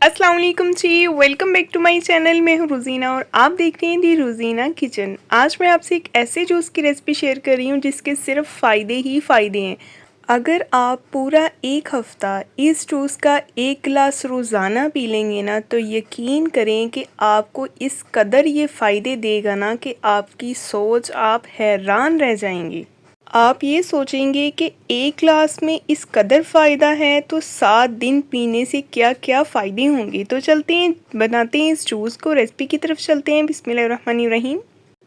अस्सलाम वालेकुम जी, welcome back to my channel. मैं हूँ रुज़ीना और आप देख रहे हैं दी रुज़ीना किचन। आज मैं आपसे एक ऐसे जूस की रेसिपी शेयर कर रही हूँ जिसके सिर्फ फ़ायदे ही फ़ायदे हैं। अगर आप पूरा एक हफ़्ता इस जूस का एक गिलास रोज़ाना पी लेंगे ना, तो यकीन करें कि आपको इस कदर ये फ़ायदे देगा ना कि आपकी सोच आप हैरान रह जाएंगे। आप ये सोचेंगे कि एक ग्लास में इस कदर फ़ायदा है तो 7 दिन पीने से क्या-क्या फ़ायदे होंगे। तो चलते हैं, बनाते हैं इस जूस को, रेसिपी की तरफ चलते हैं। बिस्मिल्लाहिर्रहमानिर्रहीम।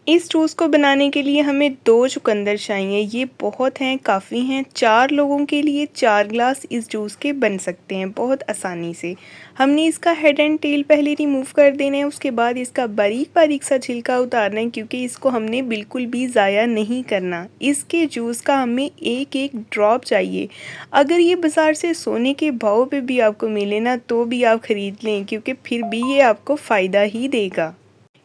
इस जूस को बनाने के लिए हमें 2 चुकंदर चाहिए। ये बहुत हैं, काफ़ी हैं। 4 लोगों के लिए 4 ग्लास इस जूस के बन सकते हैं बहुत आसानी से। हमने इसका हेड एंड टेल पहले रिमूव कर देना है, उसके बाद इसका बारीक-बारीक सा छिलका उतारना है क्योंकि इसको हमने बिल्कुल भी ज़ाया नहीं करना। इसके जूस का हमें एक-एक ड्रॉप चाहिए। अगर ये बाज़ार से सोने के भाव पे भी आपको मिले ना, तो भी आप ख़रीद लें क्योंकि फिर भी ये आपको फ़ायदा ही देगा।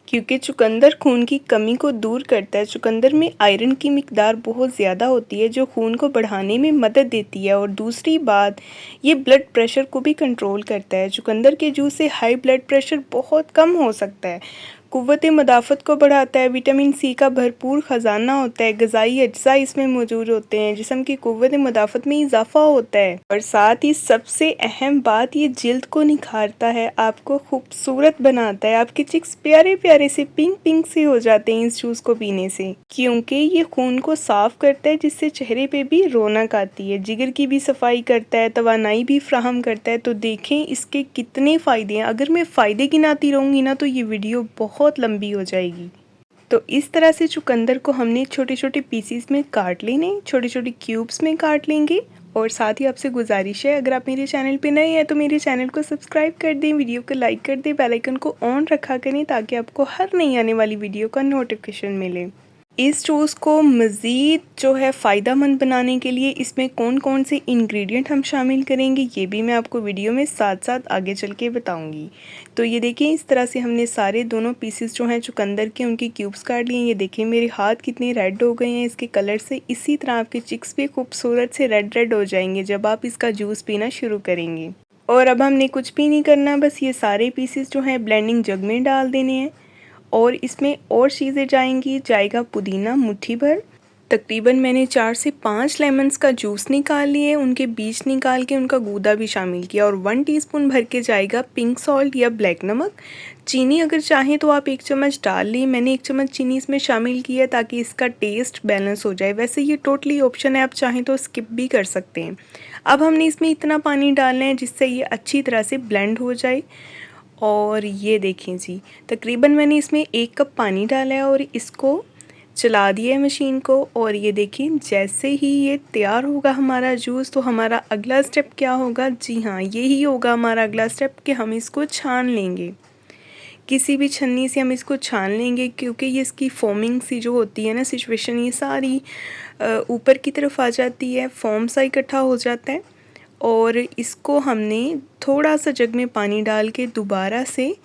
क्योंकि चुकंदर खून की कमी को दूर करता है। चुकंदर में आयरन की मिकदार बहुत ज़्यादा होती है जो खून को बढ़ाने में मदद देती है, और दूसरी बात, ये ब्लड प्रेशर को भी कंट्रोल करता है। चुकंदर के जूस से हाई ब्लड प्रेशर बहुत कम हो सकता है। क़ुव्वत मदाफ़त को बढ़ाता है। विटामिन सी का भरपूर ख़जाना होता है। ग़िज़ाई अज्जा इसमें मौजूद होते हैं। जिस्म की क़ुव्वत मदाफ़त में इजाफ़ा होता है, और साथ ही सबसे अहम बात, ये जिल्द को निखारता है, आपको खूबसूरत बनाता है। आपके चिक्स प्यारे प्यारे से पिंक पिंक से हो जाते हैं इस जूस को पीने से, क्योंकि ये खून को साफ़ करता है जिससे चेहरे पे भी रौनक आती है। जिगर की भी सफाई करता है, तवानाई भी फ्राहम करता है। तो देखें इसके कितने फ़ायदे हैं। अगर मैं फ़ायदे गिनाती रहूँगी ना तो ये वीडियो बहुत लंबी हो जाएगी। तो इस तरह से चुकंदर को हमने छोटे छोटे पीसीस में काट लेने, छोटे छोटे क्यूब्स में काट लेंगे। और साथ ही आपसे गुजारिश है, अगर आप मेरे चैनल पे नए हैं तो मेरे चैनल को सब्सक्राइब कर दें, वीडियो को लाइक कर दें, बेल आइकन को ऑन रखा करें ताकि आपको हर नई आने वाली वीडियो का नोटिफिकेशन मिले। इस जूस को मज़ीद जो है फ़ायदेमंद बनाने के लिए इसमें कौन कौन से इंग्रेडिएंट हम शामिल करेंगे, ये भी मैं आपको वीडियो में साथ साथ आगे चल के बताऊंगी। तो ये देखिए, इस तरह से हमने सारे दोनों पीसेस जो हैं चुकंदर के, उनके क्यूब्स काट लिए। ये देखिए मेरे हाथ कितने रेड हो गए हैं इसके कलर से। इसी तरह आपके चिक्स भी खूबसूरत से रेड रेड हो जाएंगे जब आप इसका जूस पीना शुरू करेंगे। और अब हमने कुछ भी नहीं करना, बस ये सारे पीसेस जो हैं ब्लेंडिंग जग में डाल देने हैं। और इसमें और चीज़ें जाएंगी, जाएगा पुदीना मुट्ठी भर। तकरीबन मैंने 4 से 5 लेमन्स का जूस निकाल लिए, उनके बीज निकाल के उनका गूदा भी शामिल किया। और 1 टीस्पून भर के जाएगा पिंक सॉल्ट या ब्लैक नमक। चीनी अगर चाहें तो आप 1 चम्मच डाल लें, मैंने 1 चम्मच चीनी इसमें शामिल किया ताकि इसका टेस्ट बैलेंस हो जाए। वैसे ये टोटली ऑप्शन है, आप चाहें तो स्किप भी कर सकते हैं। अब हमने इसमें इतना पानी डालना है जिससे ये अच्छी तरह से ब्लेंड हो जाए। और ये देखें जी, तकरीबन मैंने इसमें 1 कप पानी डाला है और इसको चला दिया है मशीन को। और ये देखिए, जैसे ही ये तैयार होगा हमारा जूस, तो हमारा अगला स्टेप क्या होगा? जी हाँ, यही होगा हमारा अगला स्टेप कि हम इसको छान लेंगे। किसी भी छन्नी से हम इसको छान लेंगे क्योंकि ये इसकी फोमिंग सी जो होती है ना सिचुएशन, ये सारी ऊपर की तरफ आ जाती है, फोम सा इकट्ठा हो जाता है। और इसको हमने थोड़ा सा जग में पानी डाल के दोबारा से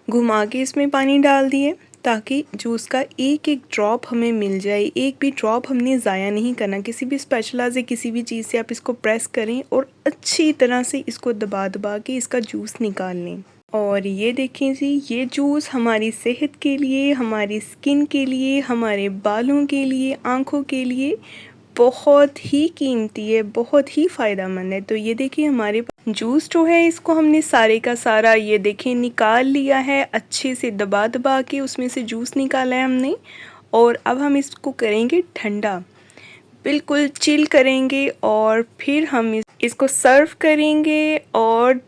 घुमा के इसमें पानी डाल दिए ताकि जूस का एक एक ड्रॉप हमें मिल जाए। एक भी ड्रॉप हमने ज़ाया नहीं करना। किसी भी स्पैचुला से, किसी भी चीज़ से आप इसको प्रेस करें और अच्छी तरह से इसको दबा दबा के इसका जूस निकाल लें। और ये देखें जी, ये जूस हमारी सेहत के लिए, हमारी स्किन के लिए, हमारे बालों के लिए, आँखों के लिए बहुत ही कीमती है, बहुत ही फ़ायदेमंद है। तो ये देखिए, हमारे जूस जो है इसको हमने सारे का सारा ये देखें निकाल लिया है, अच्छे से दबा दबा के उसमें से जूस निकाला है हमने। और अब हम इसको करेंगे ठंडा, बिल्कुल चिल करेंगे और फिर हम इसको सर्व करेंगे और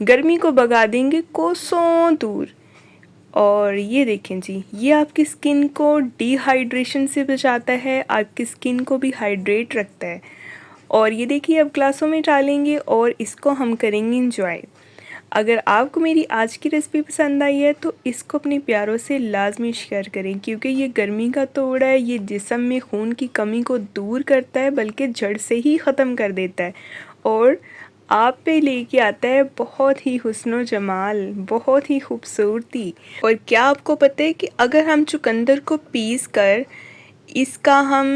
गर्मी को भगा देंगे कोसों दूर। और ये देखें जी, ये आपकी स्किन को डिहाइड्रेशन से बचाता है, आपकी स्किन को भी हाइड्रेट रखता है। और ये देखिए, अब ग्लासों में डालेंगे और इसको हम करेंगे इंजॉय। अगर आपको मेरी आज की रेसिपी पसंद आई है तो इसको अपने प्यारों से लाजमी शेयर करें क्योंकि ये गर्मी का तोड़ है, ये जिस्म में खून की कमी को दूर करता है बल्कि जड़ से ही ख़त्म कर देता है। और आप पे लेके आता है बहुत ही हुस्न जमाल, बहुत ही खूबसूरती। और क्या आपको पता है कि अगर हम चुकंदर को पीस कर इसका हम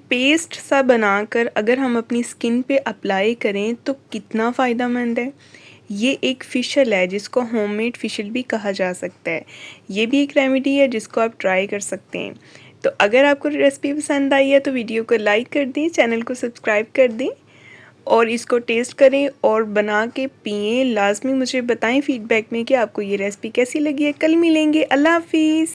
पेस्ट सा बनाकर अगर हम अपनी स्किन पे अप्लाई करें तो कितना फ़ायदेमंद है। ये एक फ़िशल है जिसको होममेड फ़िशल भी कहा जा सकता है। ये भी एक रेमेडी है जिसको आप ट्राई कर सकते हैं। तो अगर आपको रेसिपी पसंद आई है तो वीडियो को लाइक कर दें, चैनल को सब्सक्राइब कर दें और इसको टेस्ट करें और बना के पिएँ। लाज़मी मुझे बताएं फ़ीडबैक में कि आपको ये रेसिपी कैसी लगी है। कल मिलेंगे। अल्लाह हाफ़िज़।